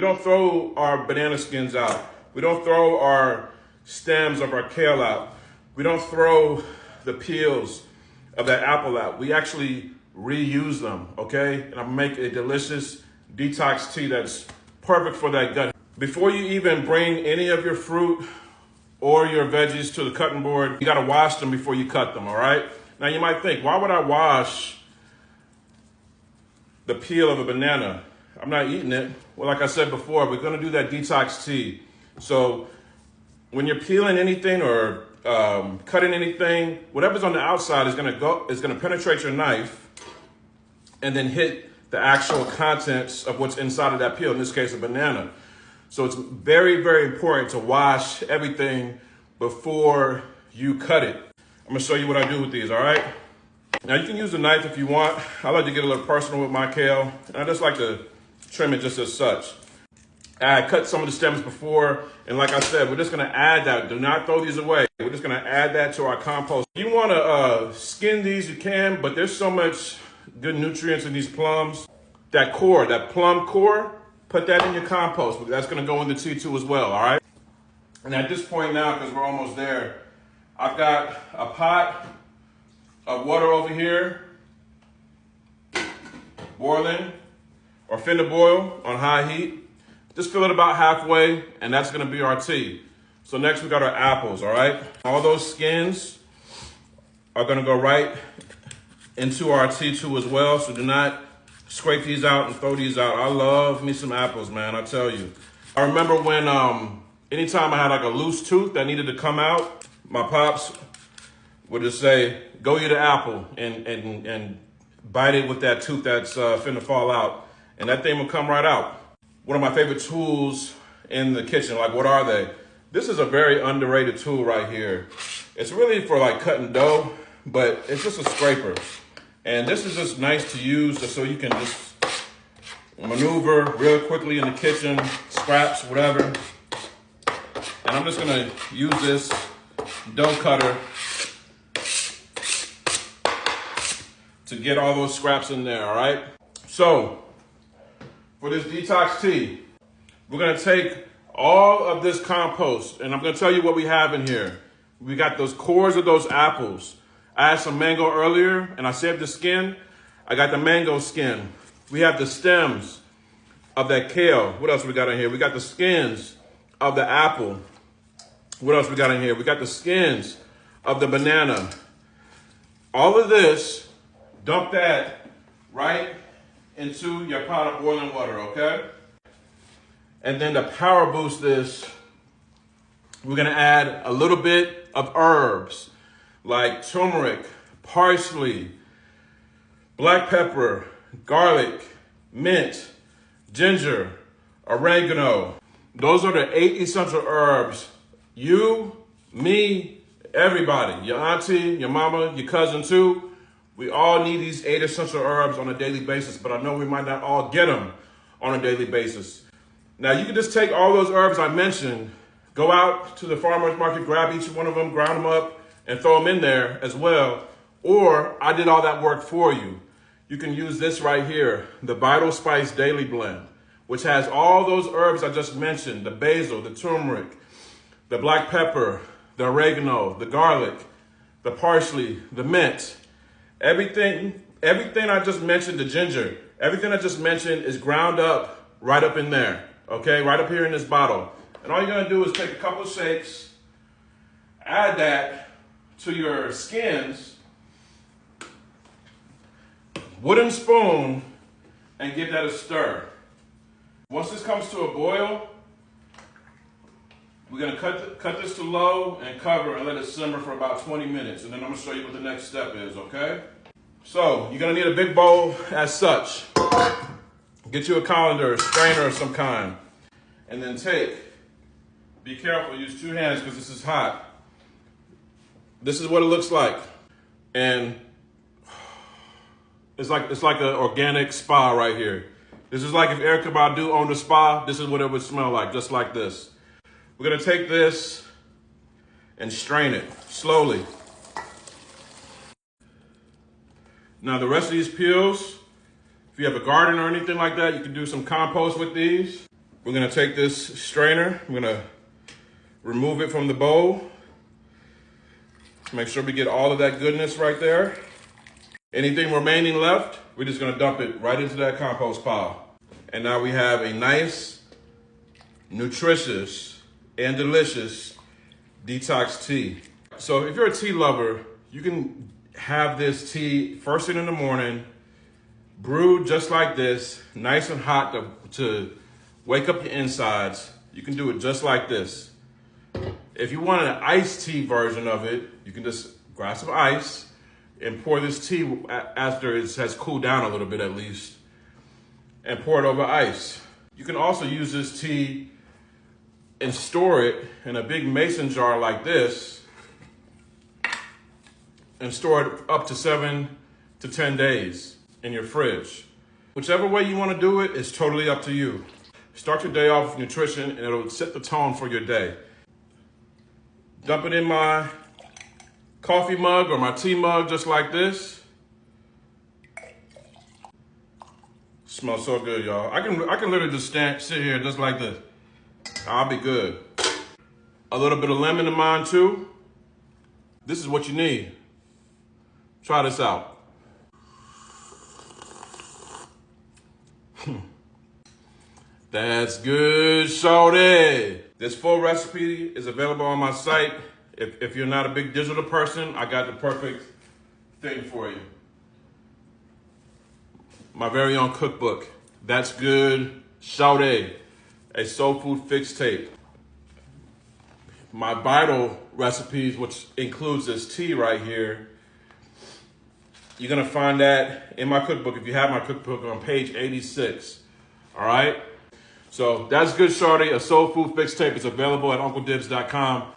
We don't throw our banana skins out. We don't throw our stems of our kale out. We don't throw the peels of that apple out. We actually reuse them, okay? And I'm gonna make a delicious detox tea that's perfect for that gut. Before you even bring any of your fruit or your veggies to the cutting board, you gotta wash them before you cut them, all right? Now you might think, why would I wash the peel of a banana? I'm not eating it. Well, like I said before, we're gonna do that detox tea. So when you're peeling anything or cutting anything, whatever's on the outside is gonna penetrate your knife and then hit the actual contents of what's inside of that peel, in this case, a banana. So it's very, very important to wash everything before you cut it. I'm gonna show you what I do with these, all right? Now you can use a knife if you want. I like to get a little personal with my kale. And I just like to trim it just as such. I cut some of the stems before, and like I said, we're just gonna add that. Do not throw these away. We're just gonna add that to our compost. If you wanna skin these, you can, but there's so much good nutrients in these plums. That core, that plum core, put that in your compost. That's gonna go in the tea too as well, all right? And at this point now, because we're almost there, I've got a pot of water over here, boiling, or finna boil on high heat. Just fill it about halfway, and that's gonna be our tea. So next we got our apples, all right? All those skins are gonna go right into our tea too as well, so do not scrape these out and throw these out. I love me some apples, man, I tell you. I remember when, anytime I had like a loose tooth that needed to come out, my pops would just say, go eat an apple and bite it with that tooth that's finna fall out. And that thing will come right out. One of my favorite tools in the kitchen, like what are they? This is a very underrated tool right here. It's really for like cutting dough, but it's just a scraper. And this is just nice to use just so you can just maneuver real quickly in the kitchen, scraps, whatever. And I'm just gonna use this dough cutter to get all those scraps in there, all right? So, for this detox tea, we're gonna take all of this compost, and I'm gonna tell you what we have in here. We got those cores of those apples. I had some mango earlier, and I saved the skin. I got the mango skin. We have the stems of that kale. What else we got in here? We got the skins of the apple. What else we got in here? We got the skins of the banana. All of this, dump that right into your pot of boiling water, okay? And then to power boost this, we're gonna add a little bit of herbs like turmeric, parsley, black pepper, garlic, mint, ginger, oregano. Those are the 8 essential herbs. You, me, everybody, your auntie, your mama, your cousin too, we all need these 8 essential herbs on a daily basis, but I know we might not all get them on a daily basis. Now you can just take all those herbs I mentioned, go out to the farmer's market, grab each one of them, ground them up, and throw them in there as well. Or I did all that work for you. You can use this right here, the Vital Spice Daily Blend, which has all those herbs I just mentioned, the basil, the turmeric, the black pepper, the oregano, the garlic, the parsley, the mint. Everything I just mentioned, the ginger, everything I just mentioned is ground up right up in there, okay? Right up here in this bottle. And all you're gonna do is take a couple of shakes, add that to your skins, wooden spoon, and give that a stir. Once this comes to a boil, we're gonna cut this to low and cover and let it simmer for about 20 minutes. And then I'm gonna show you what the next step is, okay? So you're gonna need a big bowl as such. Get you a colander, a strainer of some kind. And then be careful, use 2 hands because this is hot. This is what it looks like. And it's like an organic spa right here. This is like if Erykah Badu owned a spa, this is what it would smell like, just like this. We're gonna take this and strain it slowly. Now the rest of these peels, if you have a garden or anything like that, you can do some compost with these. We're gonna take this strainer, we're gonna remove it from the bowl. Make sure we get all of that goodness right there. Anything remaining left, we're just gonna dump it right into that compost pile. And now we have a nice, nutritious, and delicious detox tea. So if you're a tea lover, you can have this tea first thing in the morning, brewed just like this, nice and hot to wake up your insides. You can do it just like this. If you want an iced tea version of it, you can just grab some ice and pour this tea after it has cooled down a little bit at least, and pour it over ice. You can also use this tea and store it in a big mason jar like this and store it up to 7 to 10 days in your fridge. Whichever way you want to do it is totally up to you. Start your day off with nutrition and it'll set the tone for your day. Dump it in my coffee mug or my tea mug just like this. Smells so good, y'all. I can literally just sit here just like this. I'll be good. A little bit of lemon in mine too. This is what you need. Try this out. That's good, shorty. This full recipe is available on my site. If you're not a big digital person, I got the perfect thing for you. My very own cookbook. That's good, shorty. A soul food fix tape. My vital recipes, which includes this tea right here. You're gonna find that in my cookbook. If you have my cookbook on page 86, all right? So that's good, shorty. A soul food fix tape is available at UncleDibbz.com.